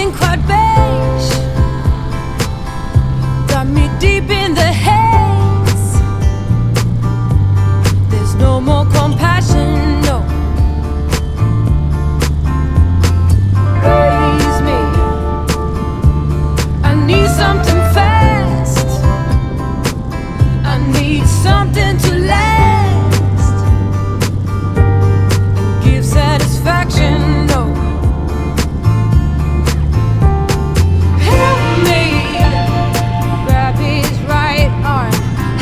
feeling quite beige, got me deep in the haze. There's no more compassion, no. Raise me, I need something fast, I need something to last and give satisfaction, no. Help me, grab his right arm.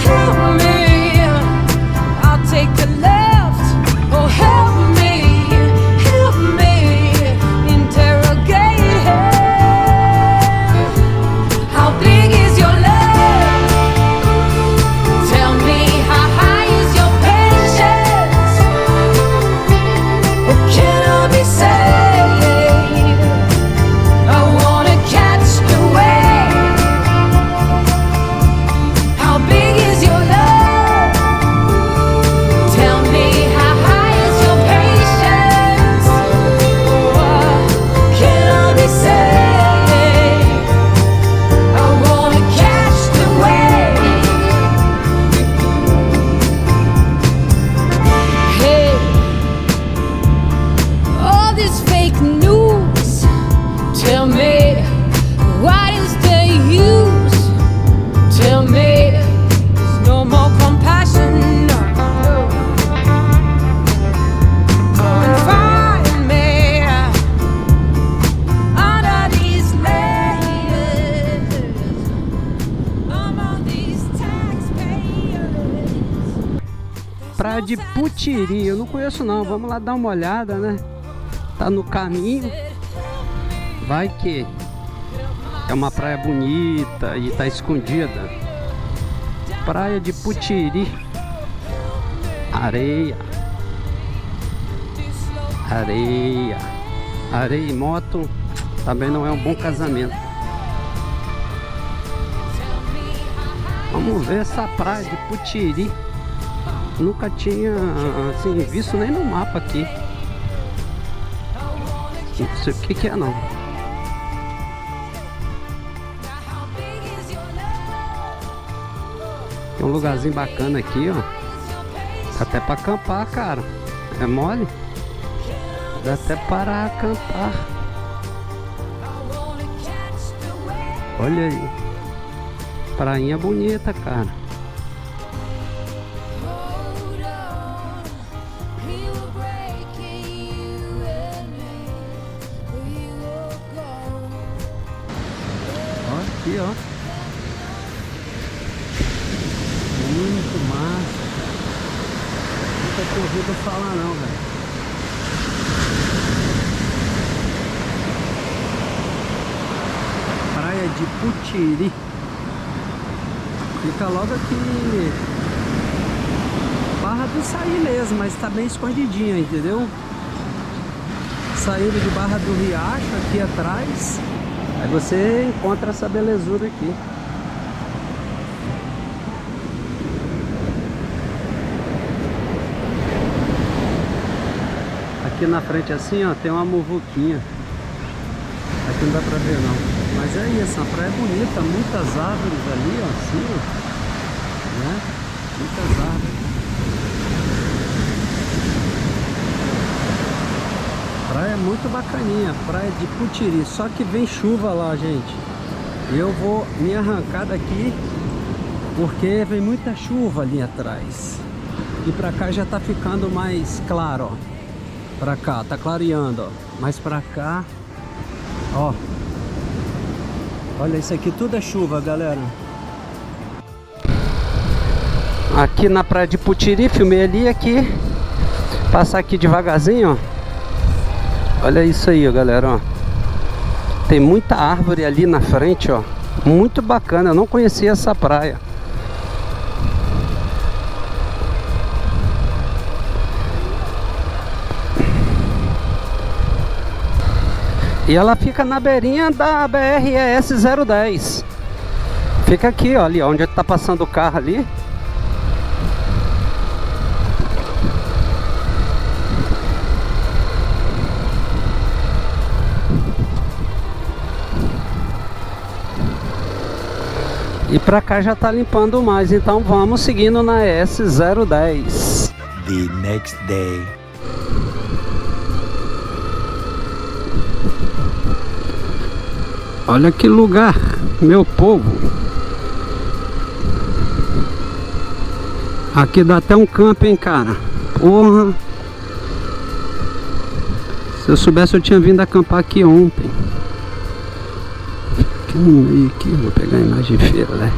Help me, I'll take the left. Oh, help me, interrogate him. How big is your love? Tell me, how high is your patience? Oh, can I be saved? I wanna catch the wave. How big is your love? Tell me, how high is your patience? Oh, can I be saved? I wanna catch the wave. Hey, all this fake news. Tell me, what is the use? Tell me, there's no more compassion. No. Come and find me under these layers, among these taxpayers. Praia de PUTIRI, eu não conheço não, vamos lá dar uma olhada, né? Tá no caminho, vai que é uma praia bonita e tá escondida. Praia de PUTIRI, areia, areia, areia e moto também não é um bom casamento. Vamos ver essa praia de PUTIRI. Nunca tinha assim visto nem no mapa aqui. Não sei o que é não. Tem um lugarzinho bacana aqui, ó. Dá até pra acampar, cara. É mole? Dá até para acampar. Olha aí. Prainha bonita, cara. Aqui, ó. Muito massa. Nunca tinha ouvido falar não, velho. Praia de PUTIRI. Fica logo aqui Barra do Sai mesmo, mas tá bem escondidinha, entendeu? Saindo de Barra do Riacho aqui atrás. Aí você encontra essa belezura aqui. Aqui na frente assim, ó, tem uma muvuquinha. Aqui não dá pra ver não. Mas é isso, a praia é bonita, muitas árvores ali, ó, assim, ó. Né? Muitas árvores. Praia muito bacaninha, praia de PUTIRI, só que vem chuva lá, gente. E eu vou me arrancar daqui porque vem muita chuva ali atrás. E pra cá já tá ficando mais claro, ó. Pra cá, tá clareando, ó. Mas pra cá, ó. Olha, isso aqui tudo é chuva, galera. Aqui na praia de PUTIRI, filmei ali aqui. Passar aqui devagarzinho, ó. Olha isso aí, ó, galera, ó. Tem muita árvore ali na frente, ó. Muito bacana, eu não conhecia essa praia. E ela fica na beirinha da BR-ES 010. Fica aqui, ó, ali, ó, onde tá passando o carro ali. E pra cá já tá limpando mais, então vamos seguindo na S010. The next day. Olha que lugar, meu povo. Aqui dá até um camping, cara. Porra. Se eu soubesse, eu tinha vindo acampar aqui ontem. Aqui no meio aqui, vou pegar a imagem feira, né?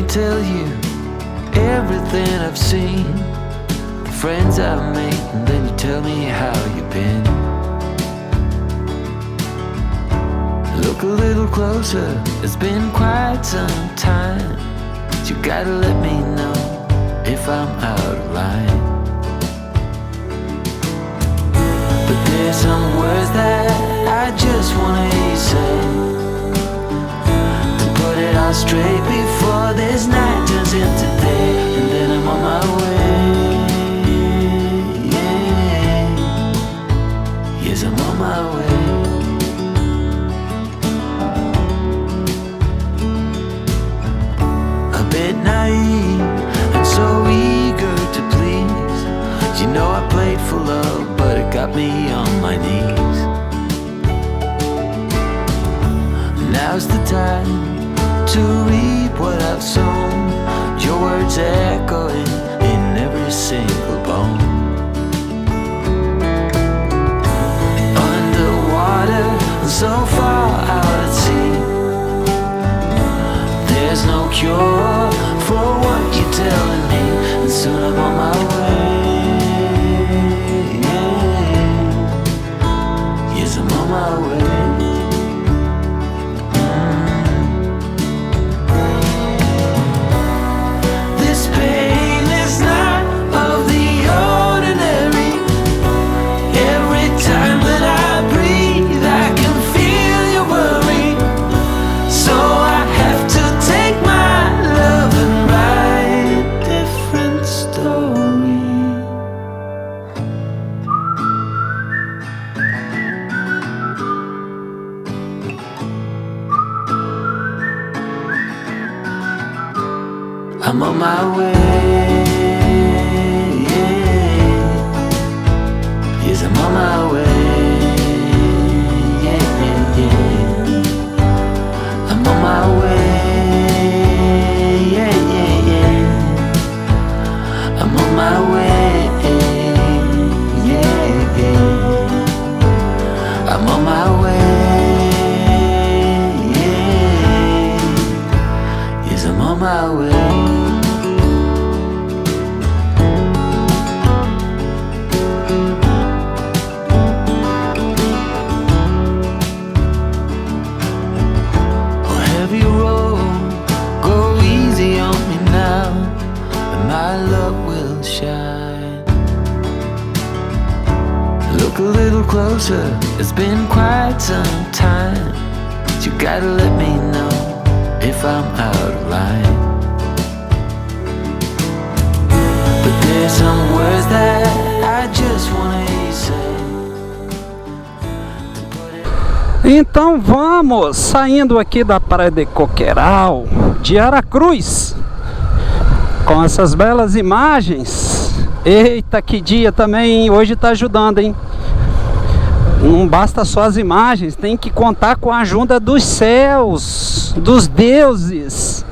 Tell you everything I've seen, the friends I've made, and then you tell me how you've been. Look a little closer, it's been quite some time. You gotta let me know if I'm out of line. But there's some words that I just wanna hear you say, put it all straight before this night turns into day, and then I'm on my way. Yeah. Yes, I'm on my way. A bit naive and so eager to please. You know I played for love, but it got me on my knees. Now's the time to reap what I've sown, your words echoing in every single bone. Underwater and so far out at sea, there's no cure for what you're telling me, and soon I'm on my way. Yes, I'm on my way. I'm on my way. Yes, I'm on my way. I'm on my way. I'm on my way. I'm on my way. Yes, I'm on my way. Look a little closer, it's been quite some time. You gotta let me know if I'm out of line. But there's some words that I just wanna hear you say. Então vamos saindo aqui da Praia de Coqueiral, de Aracruz, com essas belas imagens. Eita, que dia também, hein? Hoje tá ajudando, hein? Não basta só as imagens, tem que contar com a ajuda dos céus, dos deuses,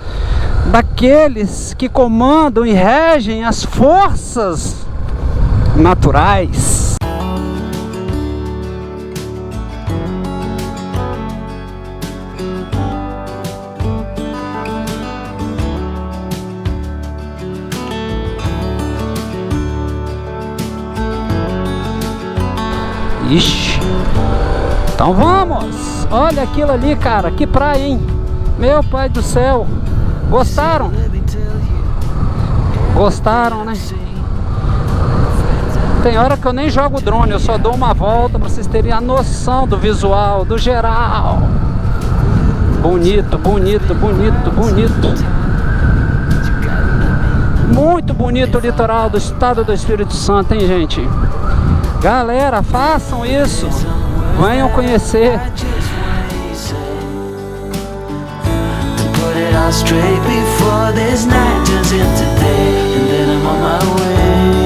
daqueles que comandam e regem as forças naturais. Ixi. Então vamos. Olha aquilo ali, cara. Que praia, hein? Meu pai do céu. Gostaram? Gostaram, né? Tem hora que eu nem jogo drone, eu só dou uma volta pra vocês terem a noção do visual, do geral. Bonito, bonito, bonito, bonito. Muito bonito o litoral do estado do Espírito Santo, hein, gente? Galera, façam isso. Venham conhecer. Straight before this night turns into day, and then I'm on my way.